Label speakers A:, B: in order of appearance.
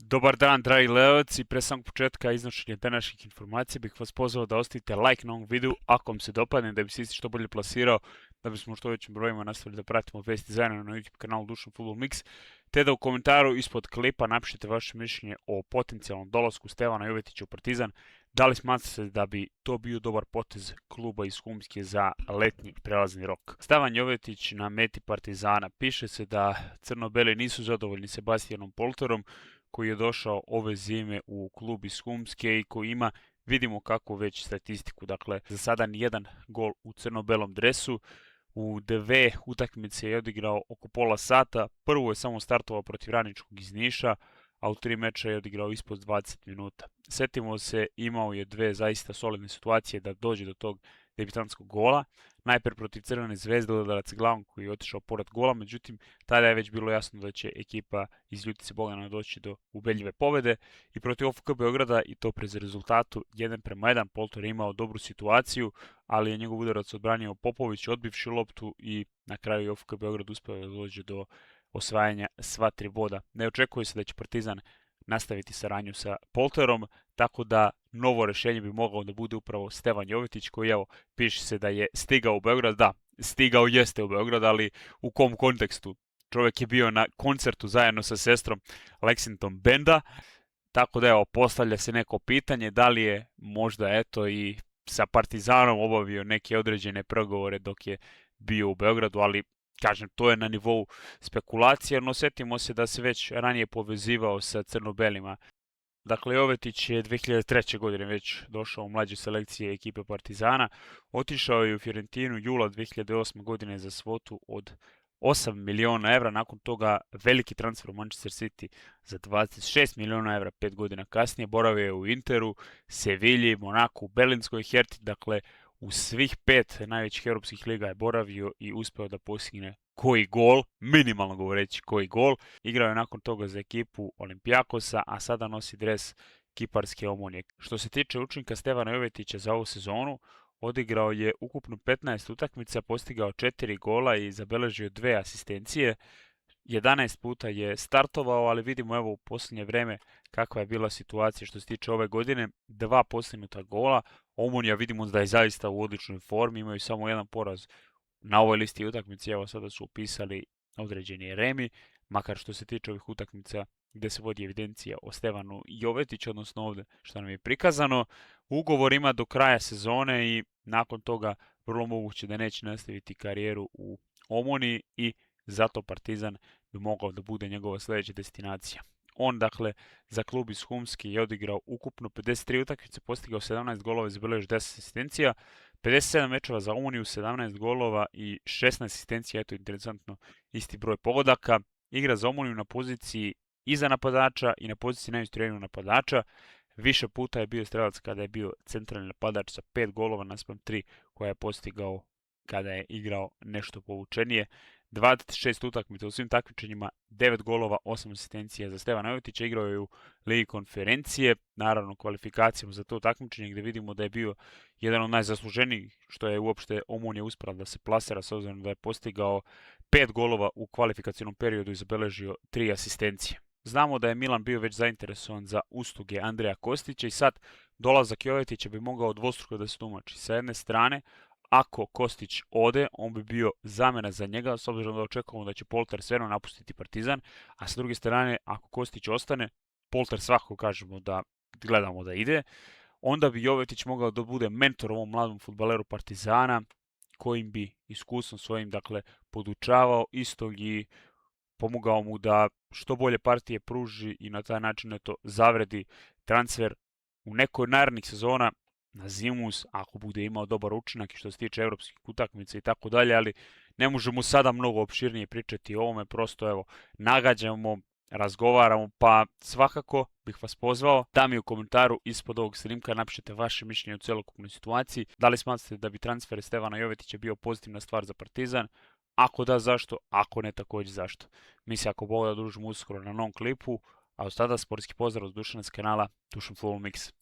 A: Dobar dan, dragi gledalci. Pre samog početka iznošenja današnjih informacija bih vas pozvao da ostavite like na ovom videu ako vam se dopadne, da bi se isti što bolje plasirao, da bismo u što većim brojima nastavili da pratimo vesti zajedno na YouTube kanalu Dušan Fudbal Mix, te da u komentaru ispod klipa napišete vaše mišljenje o potencijalnom dolasku Stevana Jovetića u Partizan. Da li smatrate da bi to bio dobar potez kluba iz Humske za letnji prelazni rok? Stevan Jovetić na meti Partizana. Piše se da crno-beli nisu zadovoljni Sebastianom Polterom, koji je došao ove zime u klub iz Humske i koji ima, vidimo kako već statistiku, dakle za sada nijedan gol u crno-belom dresu. U dve utakmice je odigrao oko pola sata, prvo je samo startovao protiv Radničkog iz Niša, a u 3 meča je odigrao ispod 20 minuta. Setimo se, imao je dve zaista solidne situacije da dođe do tog debitanskog gola. Najpre protiv Crvene zvezde udarac glavom koji je otišao pored gola, međutim tada je već bilo jasno da će ekipa iz Ljutice Bogdana doći do ubedljive pobede i protiv OFK Beograda, i to prez rezultatu 1:1. Polter je imao dobru situaciju, ali je njegov udarac odbranio Popović odbivši loptu i na kraju je OFK Beograd uspeo da dođe do osvajanja sva 3 boda. Ne očekuje se da će Partizan nastaviti saradnju sa Polterom, tako da novo rešenje bi mogao da bude upravo Stevan Jovetić, koji, evo, piše se da je stigao u Beograd. Da, stigao jeste u Beograd, ali u kom kontekstu? Čovjek je bio na koncertu zajedno sa sestrom Lexington Benda, tako da, evo, postavlja se neko pitanje da li je možda, eto, i sa Partizanom obavio neke određene pregovore dok je bio u Beogradu, ali kažem, to je na nivou spekulacije, no setimo se da se već ranije povezivao sa crno-belima. Dakle, Jovetić je 2003. godine već došao u mlađe selekcije ekipe Partizana, otišao je u Fiorentinu jula 2008. godine za svotu od 8 miliona evra, nakon toga veliki transfer u Manchester City za 26 miliona evra 5 godina kasnije, boravio je u Interu, Sevilji, Monaku, Berlinskoj Herti, dakle u svih 5 najvećih europskih liga je boravio i uspeo da postigne koji gol, minimalno govoreći koji gol. Igrao je nakon toga za ekipu Olympiakosa, a sada nosi dres kiparske Omonije. Što se tiče učinka Stevana Jovetića za ovu sezonu, odigrao je ukupno 15 utakmica, postigao 4 gola i zabeležio 2 asistencije. 11 puta je startovao, ali vidimo, evo, u posljednje vreme kakva je bila situacija što se tiče ove godine. 2 postignuta gola. Omonija vidimo da je zaista u odličnoj formi, imaju samo jedan poraz na ovoj listi utakmice. Evo, sada su upisali određeni remi, makar što se tiče ovih utakmica gde se vodi evidencija o Stevanu Jovetiću, odnosno ovde što nam je prikazano. Ugovor ima do kraja sezone i nakon toga vrlo moguće da neće nastaviti karijeru u Omoniji i zato Partizan bi mogao da bude njegova sledeća destinacija. On, dakle, za klub iz Humske je odigrao ukupno 53 utakmice, postigao 17 golova i zabeležio 10 asistencija, 57 mečeva za Uniju, 17 golova i 16 asistencija, eto, interesantno, isti broj pogodaka. Igra za Omoniju na poziciji iza napadača i na poziciji najistreljenijeg napadača. Više puta je bio strelac kada je bio centralni napadač sa 5 golova naspram 3 koja je postigao kada je igrao nešto povučenije. 26 utakmica u svim takmičenjima, 9 golova, 8 asistencija za Stevana Jovetića. Igrao je u Ligi konferencije, naravno kvalifikacijom za to takmičenje gde vidimo da je bio jedan od najzasluženijih, što je uopšte Omonija uspela da se plasira s obzirom da je postigao 5 golova u kvalifikacijnom periodu i zabeležio 3 asistencije. Znamo da je Milan bio već zainteresovan za usluge Andreja Kostića i sad dolazak Jovetića bi mogao dvostruko da se tumači. Sa jedne strane, ako Kostić ode, on bi bio zamena za njega, s obzirom da očekujemo da će Polter svejedno napustiti Partizan, a sa druge strane, ako Kostić ostane, Polter svakako kažemo da gledamo da ide, onda bi Jovetić mogao da bude mentor ovom mladom fudbaleru Partizana, kojim bi iskustvom svojim, dakle, podučavao istog i pomogao mu da što bolje partije pruži i na taj način, eto, zavredi transfer u nekoj od narednih sezona na Zimus, ako bude imao dobar učinak i što se tiče evropskih utakmica i tako dalje, ali ne možemo sada mnogo opširnije pričati o ovome, prosto, evo, nagađamo, razgovaramo, pa svakako bih vas pozvao da mi u komentaru ispod ovog snimka napišete vaše mišljenje o celokupnoj situaciji. Da li smatrate da bi transfer Stevana Jovetića bio pozitivna stvar za Partizan? Ako da, zašto? Ako ne, takođe zašto? Mi se, ako Bog da, družimo uskoro na novom klipu, a od tada sportski pozdrav od Dušana s kanala Dušan Fudbal Mix.